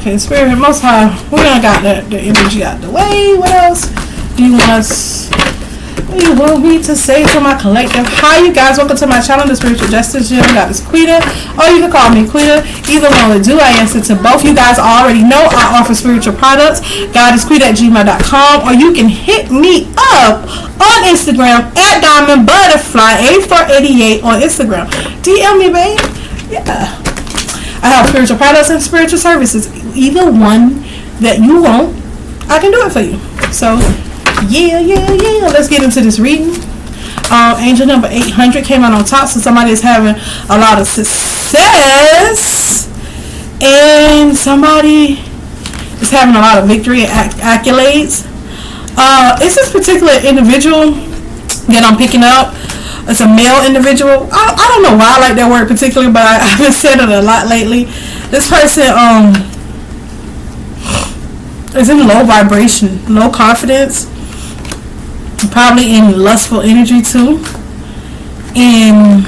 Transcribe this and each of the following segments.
Okay, Spirit, Most High, we done got the energy out the way. What else do you want us? What do you want me to say to my collective? Hi, you guys. Welcome to my channel, The Spiritual Justice Gym. Goddess Quita, or you can call me Quita. Either one will do. I answer to both. You guys already know I offer spiritual products. goddessquita@gmail.com, or you can hit me up on Instagram at Diamond Butterfly 8488 on Instagram. DM me, babe. Yeah. I have spiritual products and spiritual services. Either one that you want, I can do it for you. So, yeah. Let's get into this reading. Angel number 800 came out on top, so somebody is having a lot of success, and somebody is having a lot of victory and accolades. It's this particular individual that I'm picking up. It's a male individual. I don't know why I like that word particularly, but I've been saying it a lot lately. This person is in low vibration, low confidence, probably in lustful energy too, and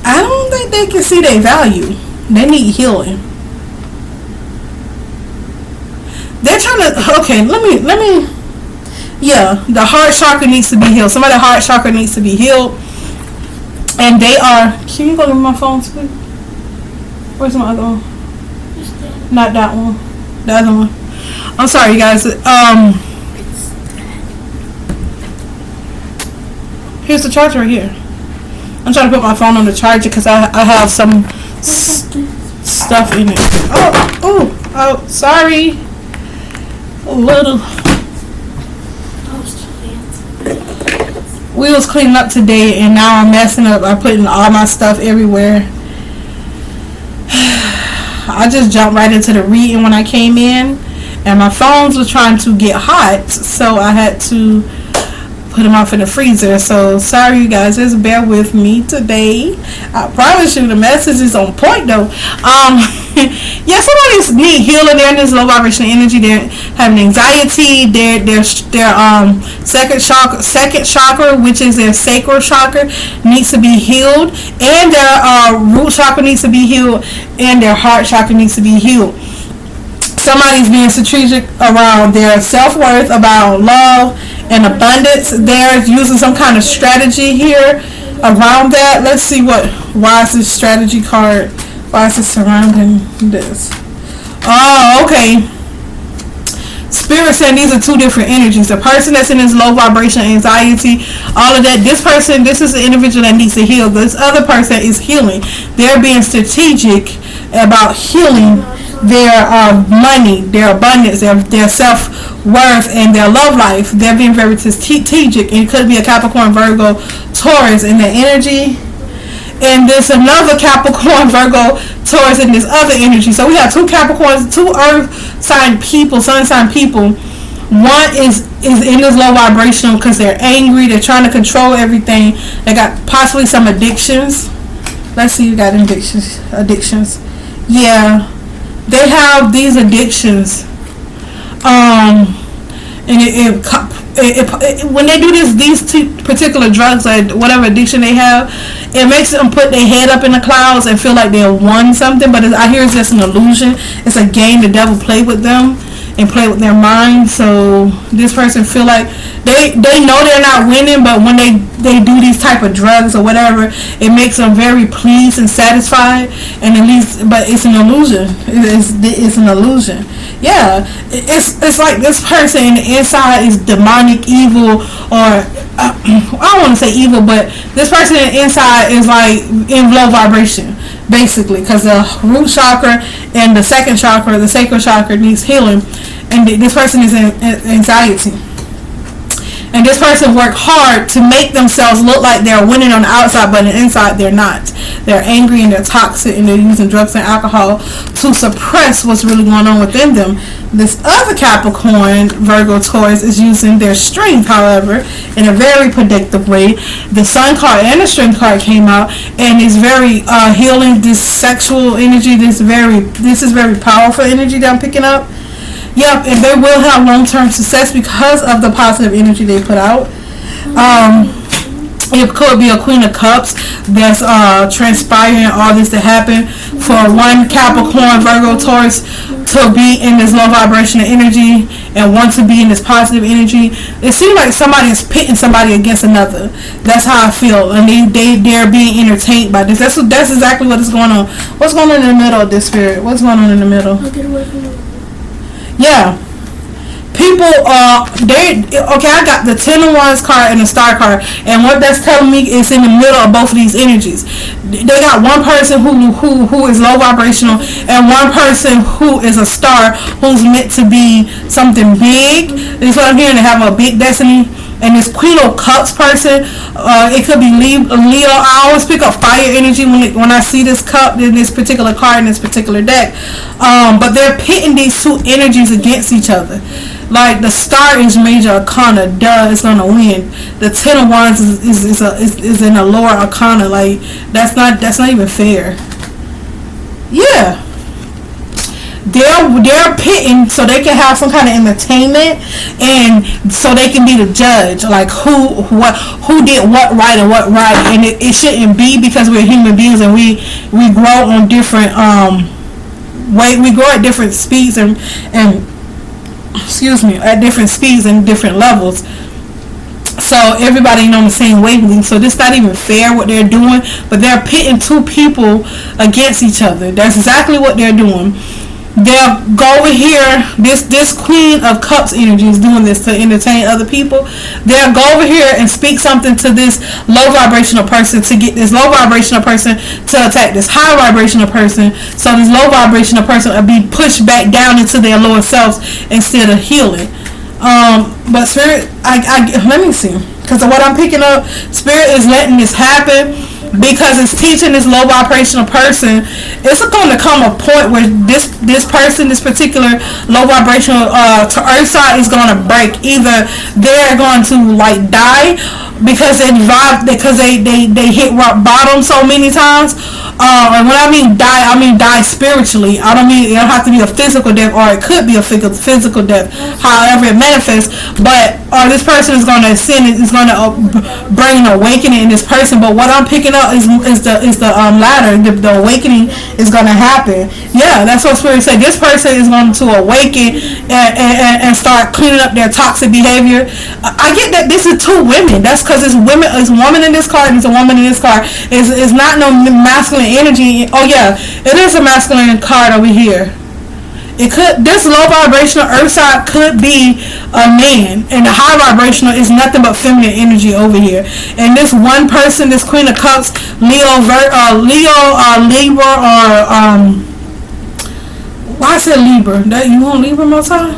I don't think they can see their value. They need healing. They're trying to, okay, let me yeah, the heart chakra needs to be healed. Somebody's heart chakra needs to be healed. And they are... Can you go to my phone, please? Where's my other one? Not that one. The other one. I'm sorry, you guys. Here's the charger right here. I'm trying to put my phone on the charger because I have some stuff in it. Oh, sorry. A little... We was cleaning up today, and now I'm messing up. I'm putting all my stuff everywhere. I just jumped right into the reading when I came in, and my phones were trying to get hot, so I had to put them off in the freezer. So sorry, you guys, just bear with me today. I promise you the message is on point though. Yeah, somebody's need healing. They're in this low vibration energy. They're having anxiety. Their second chakra, which is their sacral chakra, needs to be healed, and their root chakra needs to be healed, and their heart chakra needs to be healed. Somebody's being strategic around their self-worth, about love and abundance. They're using some kind of strategy here around that. Let's see why is this strategy card, why is it surrounding this? Oh, okay. Spirit saying these are two different energies. The person that's in this low vibration, anxiety, all of that, this is the individual that needs to heal. This other person is healing. They're being strategic about healing their money, their abundance, their self-worth, and their love life. They're being very strategic. It could be a Capricorn, Virgo, Taurus in their energy. And there's another Capricorn, Virgo, Taurus in this other energy. So we have two Capricorns, two earth sign people, sun sign people. One is in this low vibration because they're angry. They're trying to control everything. They got possibly some addictions. Let's see, you got addictions. Yeah. They have these addictions, and when they do these two particular drugs or whatever addiction they have, it makes them put their head up in the clouds and feel like they won something. But I hear it's just an illusion. It's a game. The devil play with them and play with their mind. So this person feel like they know they're not winning, but when they do these type of drugs or whatever, it makes them very pleased and satisfied, and at least, but it's an illusion. It's an illusion. Yeah, it's like this person in the inside is demonic, evil, or I don't want to say evil, but this person in the inside is like in low vibration, basically, because the root chakra and the second chakra, the sacral chakra, needs healing, and this person is in anxiety. And this person worked hard to make themselves look like they're winning on the outside, but on the inside they're not. They're angry and they're toxic, and they're using drugs and alcohol to suppress what's really going on within them. This other Capricorn, Virgo, Taurus is using their strength, however, in a very predictive way. The Sun card and the Strength card came out, and it's very healing. This sexual energy, this is very powerful energy that I'm picking up. Yep, and they will have long-term success because of the positive energy they put out. It could be a Queen of Cups that's transpiring all this to happen for one Capricorn, Virgo, Taurus to be in this low vibrational energy and one to be in this positive energy. It seems like somebody's pitting somebody against another. That's how I feel, and they're being entertained by this. That's exactly what is going on. What's going on in the middle of this, Spirit? What's going on in the middle? I'll get away from it. Yeah. People, I got the Ten of Wands card and the Star card, and what that's telling me is in the middle of both of these energies. They got one person who is low vibrational, and one person who is a star who's meant to be something big. It's what I'm hearing, to have a big destiny. And this Queen of Cups person, it could be Leo. I always pick up fire energy when I see this cup in this particular card in this particular deck. But they're pitting these two energies against each other. Like the Star is major arcana, duh, it's gonna win. The Ten of Wands is in a lower arcana. Like that's not even fair. Yeah. They're pitting so they can have some kind of entertainment, and so they can be the judge, like who did what right and what right. And it shouldn't be, because we're human beings and we grow on different we grow at different speeds and at different speeds and different levels. So everybody ain't on the same wavelength. So this not even fair what they're doing, but they're pitting two people against each other. That's exactly what they're doing. They'll go over here. This Queen of Cups energy is doing this to entertain other people. They'll go over here and speak something to this low vibrational person to get this low vibrational person to attack this high vibrational person. So this low vibrational person will be pushed back down into their lower selves instead of healing. But Spirit, I let me see, because what I'm picking up, Spirit is letting this happen because it's teaching this low vibrational person. It's going to come a point where this person, this particular low vibrational to earth side, is going to break. Either they're going to like die because they hit rock bottom so many times. And when I mean die spiritually. I don't mean it don't have to be a physical death, or it could be a physical death, however it manifests. But this person is going to bring an awakening in this person. But what I'm picking up is the ladder. The awakening is going to happen. Yeah, that's what Spirit said. This person is going to awaken and start cleaning up their toxic behavior. I get that this is two women. That's because it's women. It's a woman in this card. And it's a woman in this card. It's not no masculine energy. Oh yeah, it is a masculine card over here. It could, this low vibrational earth side could be a man, and the high vibrational is nothing but feminine energy over here. And this one person, this Queen of Cups, Libra, or why is it Libra? That you want Libra most time?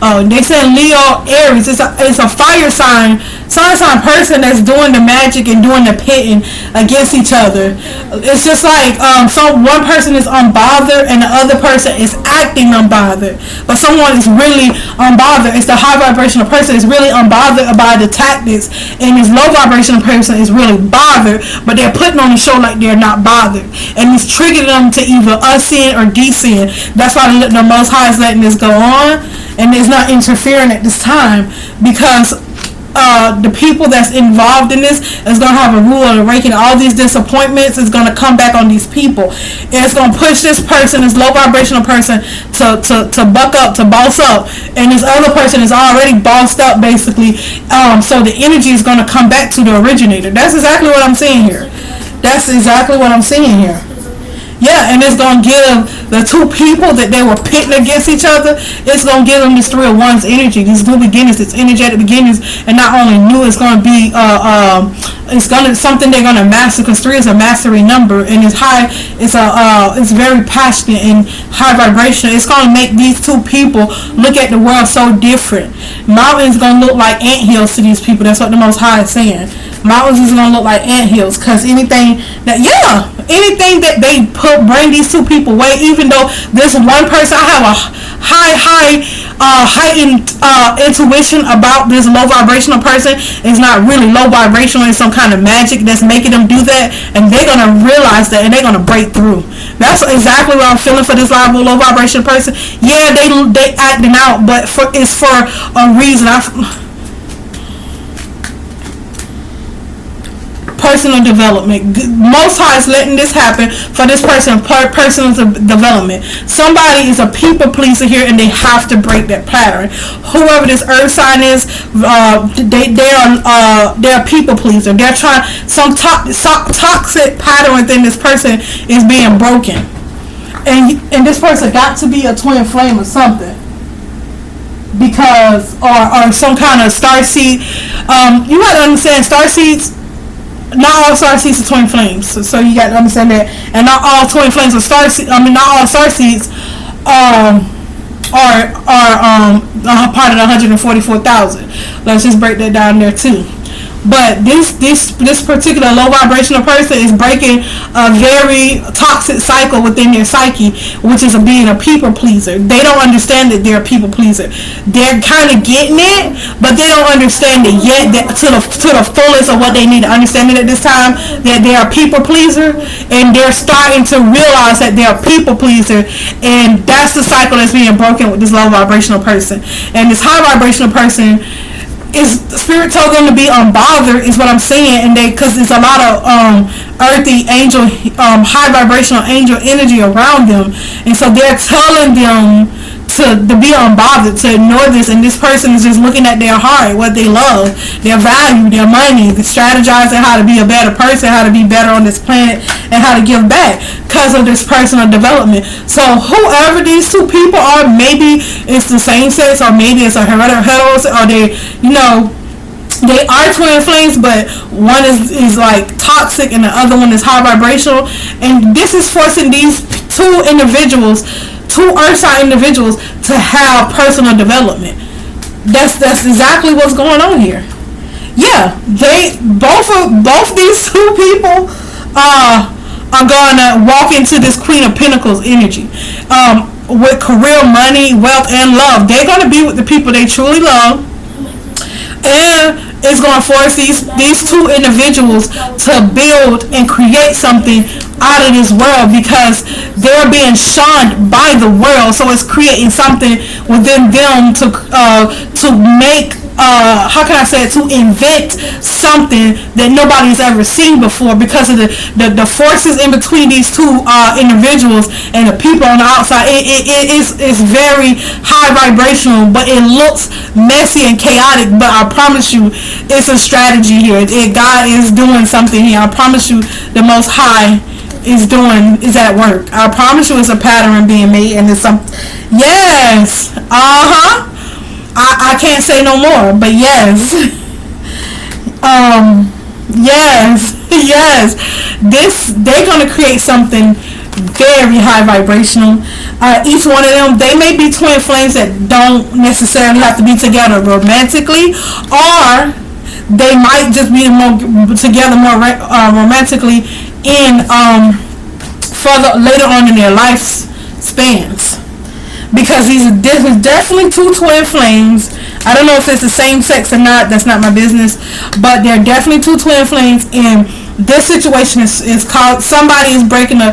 Oh, they said Leo, Aries. It's a fire sign person that's doing the magic and doing the pitting against each other. It's just like one person is unbothered and the other person is acting unbothered, but someone is really unbothered. It's the high vibrational person is really unbothered by the tactics, and this low vibrational person is really bothered, but they're putting on the show like they're not bothered, and it's triggering them to either ascend or descend. That's why the Most High is letting this go on, and it's not interfering at this time, because the people that's involved in this is going to have a rule of the ranking. All these disappointments is going to come back on these people. It's going to push this person, this low vibrational person, to buck up, to boss up, and this other person is already bossed up basically. So the energy is going to come back to the originator. That's exactly what I'm seeing here. Yeah, and it's going to give the two people that they were pitting against each other, it's going to give them this 3 of Wands energy, these new beginnings, it's energetic beginnings, and not only new, it's going to be something they're going to master, because 3 is a mastery number, and it's high, it's very passionate and high vibration. It's going to make these two people look at the world so different. Mountains going to look like anthills to these people. That's what the Most High is saying. Mountains is going to look like anthills, because anything that they bring these two people away. Even though this one person, I have a heightened intuition about this low vibrational person. It's not really low vibrational, it's some kind of magic that's making them do that, and they're going to realize that, and they're going to break through. That's exactly what I'm feeling for this low vibrational person. Yeah, they acting out, but it's for a reason. personal development. Most High is letting this happen for this person, personal development. Somebody is a people pleaser here, and they have to break that pattern. Whoever this earth sign is, they're a people pleaser. They're trying, some toxic pattern within this person is being broken, and this person got to be a twin flame or something. Because or some kind of star seed. You gotta understand, star seeds, not all star seeds are twin flames. So you got to understand that, and not all twin flames are star seeds. I mean, not all star seeds are part of the 144,000. Let's just break that down there too. But this particular low vibrational person is breaking a very toxic cycle within their psyche, which is being a people pleaser. They don't understand that they're a people pleaser. They're kind of getting it, but they don't understand it yet to the fullest of what they need to understand it at this time, that they're a people pleaser, and they're starting to realize that they're a people pleaser, and that's the cycle that's being broken with this low vibrational person. And this high vibrational person, is spirit told them to be unbothered, is what I'm saying, and because there's a lot of earthy angel, high vibrational angel energy around them, and so they're telling them to be unbothered, to ignore this, and this person is just looking at their heart, what they love, their value, their money, strategizing how to be a better person, how to be better on this planet, and how to give back because of this personal development. So whoever these two people are, maybe it's the same sex, or maybe it's a hetero, or they, they are twin flames, but one is like toxic and the other one is high vibrational, and this is forcing these two earth sign individuals to have personal development. That's exactly what's going on here. Yeah, they both these two people are gonna walk into this Queen of Pentacles energy with career, money, wealth, and love. They're gonna be with the people they truly love, and it's going to force these two individuals to build and create something out of this world, because they're being shunned by the world. So it's creating something within them to make, how can I say it, to invent something that nobody's ever seen before, because of the forces in between these two individuals and the people on the outside. It's very high vibrational, but it looks messy and chaotic, but I promise you it's a strategy here. God is doing something here. I promise you the Most High is at work. I promise you it's a pattern being made, and it's some, yes, I can't say no more, but yes. Yes, they're gonna create something very high vibrational. Each one of them, they may be twin flames that don't necessarily have to be together romantically, or they might just be together more romantically in further later on in their life spans, because these are definitely two twin flames. I don't know if it's the same sex or not, that's not my business, but they're definitely two twin flames, and this situation is called, somebody is breaking a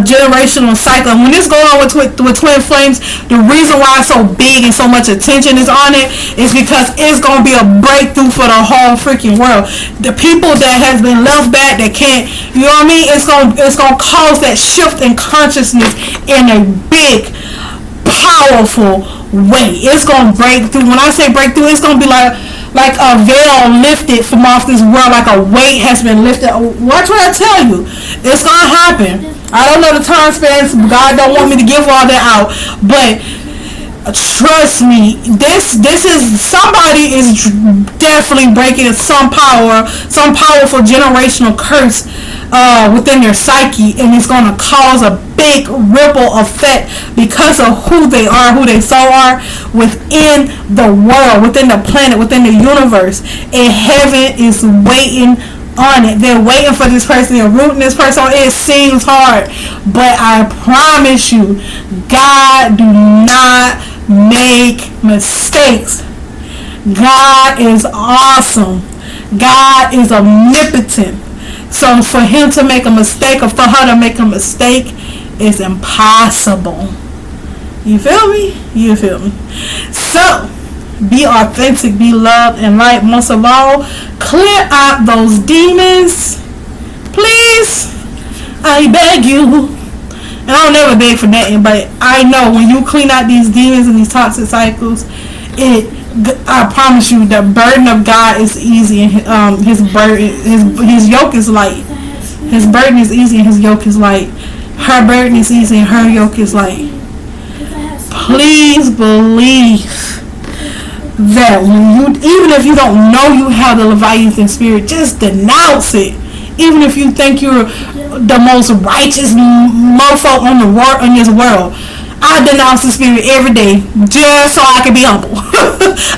generational cycle. And when this goes on with twin flames, the reason why it's so big and so much attention is on it is because it's going to be a breakthrough for the whole freaking world. The people that has been left back, that can't, you know what I mean, it's going to cause that shift in consciousness in a big, powerful way. It's going to break through. When I say breakthrough, it's going to be like a veil lifted from off this world, like a weight has been lifted. Watch what I tell you. It's going to happen. I don't know the time spans. God don't want me to give all that out. But trust me, this is, somebody is definitely breaking some powerful generational curse within their psyche, and it's going to cause a big ripple effect because of who they are, who they so are within the world, within the planet, within the universe. And heaven is waiting on it. They're waiting for this person. They're rooting this person on. It seems hard, but I promise you, God do not make mistakes. God is awesome. God is omnipotent. So for him to make a mistake, or for her to make a mistake, is impossible. You feel me? You feel me? So Be authentic, be loved and light. Most of all, clear out those demons. Please, I beg you. And I don't never beg for nothing, but I know when you clean out these demons and these toxic cycles, I promise you, the burden of God is easy, and his yoke is light. His burden is easy and his yoke is light. Her burden is easy and her yoke is light. Please believe that even if you don't know you have the Leviathan spirit, just denounce it. Even if you think you're the most righteous mofo in this world, I denounce the spirit every day just so I can be humble.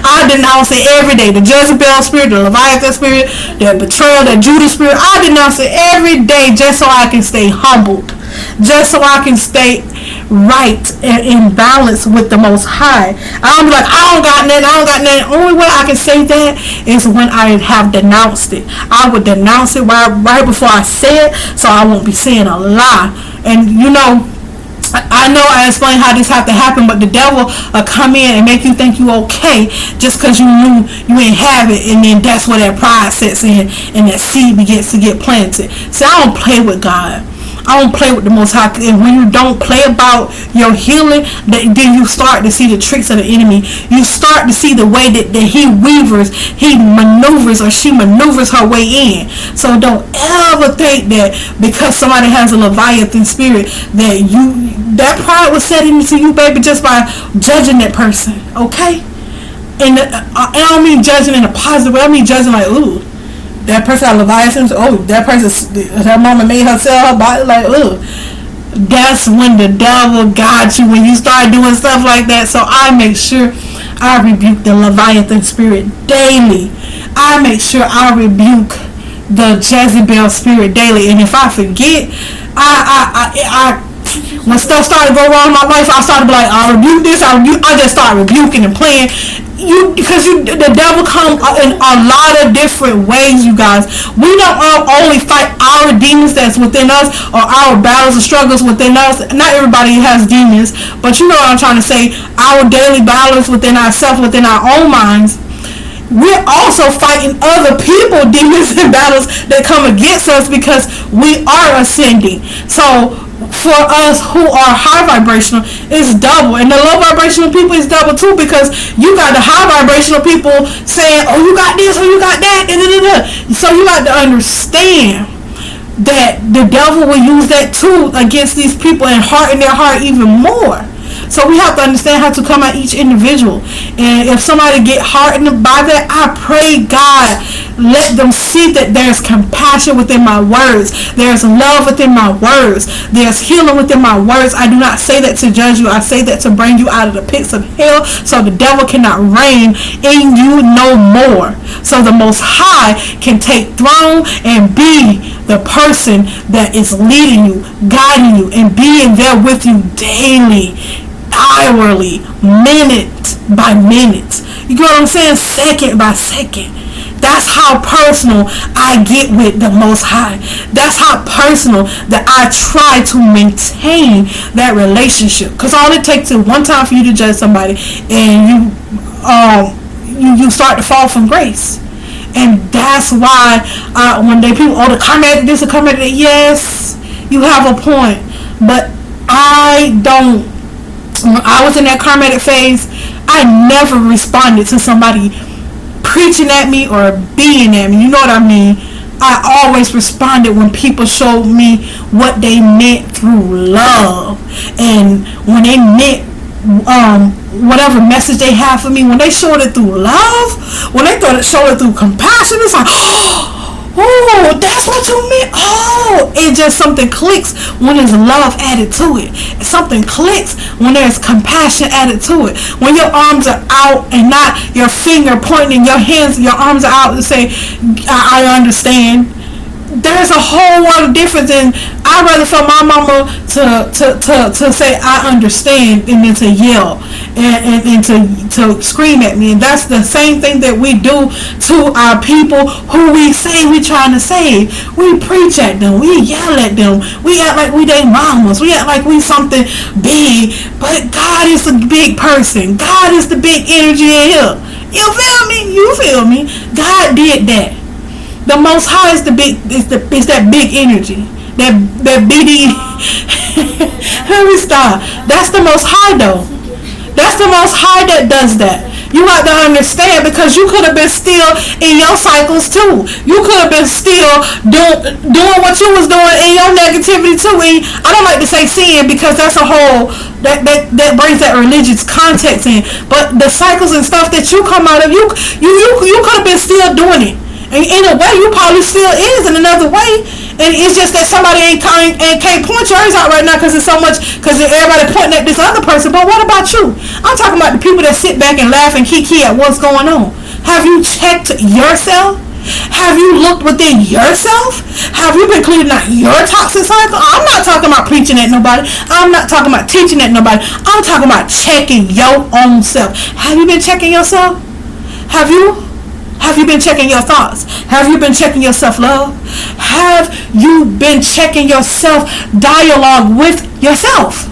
I denounce it every day. The Jezebel spirit, the Leviathan spirit, the betrayal, the Judas spirit. I denounce it every day just so I can stay humbled. Just so I can stay right and in balance with the Most High. I don't be like, I don't got nothing. Only way I can say that is when I have denounced it. I would denounce it right before I say it, so I won't be saying a lie. And I know I explained how this had to happen, but the devil will come in and make you think you okay just because you knew you ain't have it, and then that's where that pride sets in and that seed begins to get planted. See, I don't play with God. I don't play with the Most High. And when you don't play about your healing, then you start to see the tricks of the enemy. You start to see the way that he maneuvers or she maneuvers her way in. So don't ever think that because somebody has a Leviathan spirit that pride was set into you, baby, just by judging that person. Okay? And I don't mean judging in a positive way. I mean judging like, ooh, that person got Leviathans. Oh, her mama made her sell her body. Like, ugh. That's when the devil got you, when you start doing stuff like that. So I make sure I rebuke the Leviathan spirit daily. I make sure I rebuke the Jezebel spirit daily. And if I forget, when stuff started to go wrong in my life, I started to be like, I rebuke this, I just started rebuking and playing. Because the devil come in a lot of different ways, you guys. We don't only fight our demons that's within us, or our battles and struggles within us. Not everybody has demons, but you know what I'm trying to say. Our daily battles within ourselves, within our own minds. We're also fighting other people, demons and battles that come against us because we are ascending. So for us who are high vibrational, it's double, and the low vibrational people is double too, because you got the high vibrational people saying, oh, you got this, oh, you got that, so you got to understand that the devil will use that too against these people and harden their heart even more. So we have to understand how to come at each individual. And if somebody get hardened by that, I pray God let them see that there's compassion within my words. There's love within my words. There's healing within my words. I do not say that to judge you. I say that to bring you out of the pits of hell so the devil cannot reign in you no more. So the Most High can take throne and be the person that is leading you, guiding you, and being there with you daily, hourly, minute by minute. You get what I'm saying? Second by second. That's how personal I get with the Most High. That's how personal that I try to maintain that relationship. Because all it takes is one time for you to judge somebody, and you start to fall from grace. And that's why when people, the comment this, the comment that, yes, you have a point. But when I was in that karmatic phase, I never responded to somebody preaching at me or being at me. You know what I mean? I always responded when people showed me what they meant through love. And when they meant whatever message they have for me, when they showed it through love, when they showed it through compassion, it's like, oh, that's what you meant. Oh, it just, something clicks when there's love added to it. Something clicks when there's compassion added to it. When your arms are out and not your finger pointing, your arms are out to say, I understand. There's a whole lot of difference, and I'd rather for my mama to say I understand than to yell and to scream at me. And that's the same thing that we do to our people who we say we trying to save. We preach at them, we yell at them, we act like we their mamas, we act like we something big, but God is the big person. God is the big energy in here. You feel me? You feel me? God did that. The Most High is that big energy. That BD. Let me stop. That's the Most High though. That's the Most High that does that. You got to understand, because you could have been still in your cycles too. You could have been still doing what you was doing in your negativity too. And I don't like to say sin, because that's a whole that brings that religious context in. But the cycles and stuff that you come out of, you could have been still doing it. And in a way, you probably still is in another way. And it's just that somebody can't point yours out right now, because it's so much, because everybody pointing at this other person. But what about you? I'm talking about the people that sit back and laugh and kiki at what's going on. Have you checked yourself? Have you looked within yourself? Have you been cleaning out your toxic cycle? I'm not talking about preaching at nobody. I'm not talking about teaching at nobody. I'm talking about checking your own self. Have you been checking yourself? Have you been checking your thoughts? Have you been checking your self-love? Have you been checking your self-dialogue with yourself?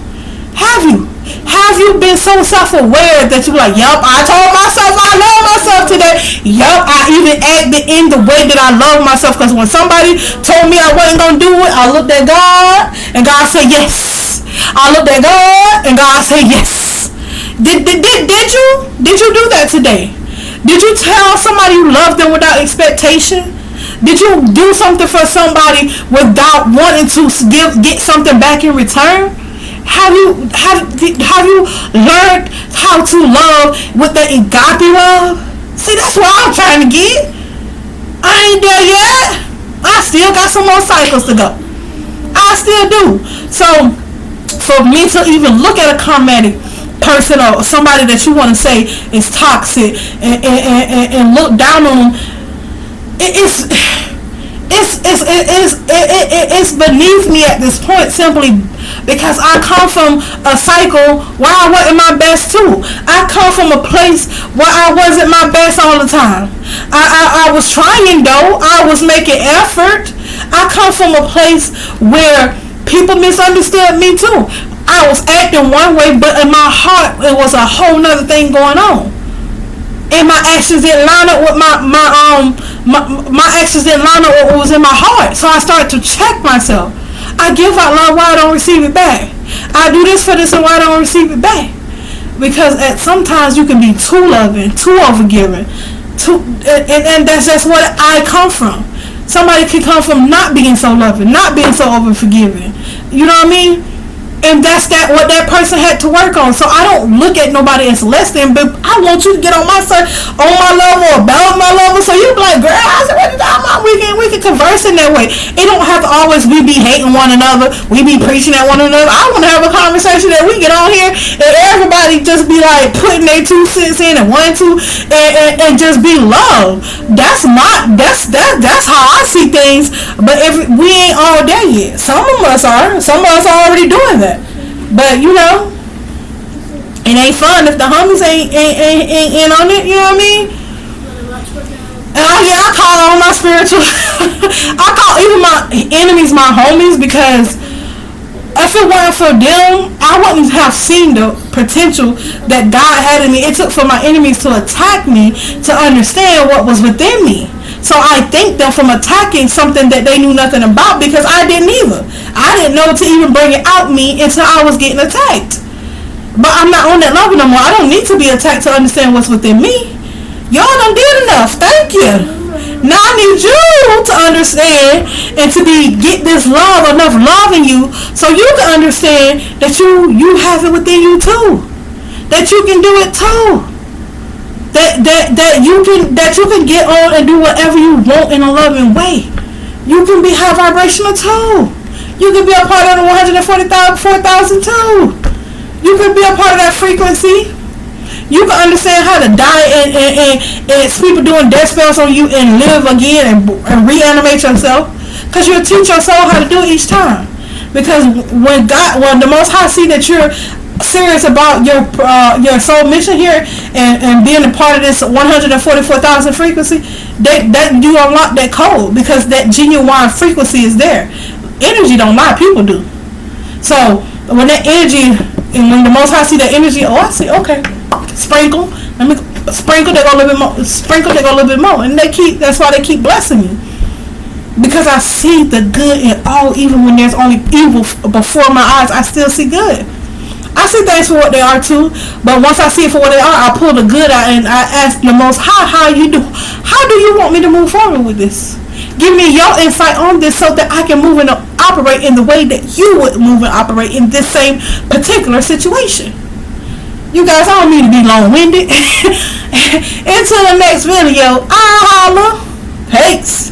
Have you? Have you been so self-aware that you're like, yup, I told myself I love myself today. Yup, I even acted in the way that I love myself, because when somebody told me I wasn't going to do it, I looked at God and God said yes. I looked at God and God said yes. Did you do that today? Did you tell somebody you loved them without expectation? Did you do something for somebody without wanting to get something back in return? Have you learned how to love with the agape love? See, that's what I'm trying to get. I ain't there yet. I still got some more cycles to go. I still do. So for me to even look at a karmatic person or somebody that you want to say is toxic and look down on them, it's beneath me at this point, simply because I come from a cycle where I wasn't my best too. I come from a place where I wasn't my best all the time. I was trying though. I was making effort. I come from a place where people misunderstood me too. I was acting one way, but in my heart it was a whole nother thing going on. And my actions didn't line up with my actions didn't line up with what was in my heart. So I started to check myself. I give out love, why I don't receive it back? I do this for this, and why I don't receive it back? Because sometimes you can be too loving, too overgiving, and that's just what I come from. Somebody can come from not being so loving, not being so overforgiving. You know what I mean? And that's what that person had to work on. So I don't look at nobody as less than, but I want you to get on my level or balance my level. So you be like, girl, I said, what you talking about? We can converse in that way. It don't have to always we be hating one another. We be preaching at one another. I want to have a conversation that we get on here and everybody just be like putting their 2 cents in and 1, 2 and just be love. That's how I see things. But we ain't all there yet. Some of us are. Some of us are already doing that. But you know, it ain't fun if the homies ain't in on it. You know what I mean? And I call all my spiritual. I call even my enemies my homies, because if it weren't for them, I wouldn't have seen the potential that God had in me. It took for my enemies to attack me to understand what was within me. So I thank them from attacking something that they knew nothing about, because I didn't either. I didn't know to even bring it out me until I was getting attacked. But I'm not on that level no more. I don't need to be attacked to understand what's within me. Y'all done did enough. Thank you. Now I need you to understand and to get this love, enough love in you, so you can understand that you have it within you too. That you can do it too. That you can get on and do whatever you want in a loving way. You can be high vibrational too. You can be a part of the 144,000 too. You can be a part of that frequency. You can understand how to die and people doing death spells on you and live again and reanimate yourself, because you'll teach your soul how to do it each time. Because when the Most High see that you're serious about your soul mission here and being a part of this 144,000 frequency, that you unlock that code, because that genuine frequency is there. Energy don't lie, people do. So when that energy, and when the Most High see that energy, oh, I see, okay, sprinkle, let me sprinkle, they go a little bit more. Sprinkle, they go a little bit more, and that's why they keep blessing me. Because I see the good in all, even when there's only evil before my eyes, I still see good. I see things for what they are too, but once I see it for what they are, I pull the good out and I ask the Most High, how do you want me to move forward with this? Give me your insight on this so that I can move and operate in the way that you would move and operate in this same particular situation. You guys, I don't mean to be long-winded. Until the next video, I'll holla. Peace.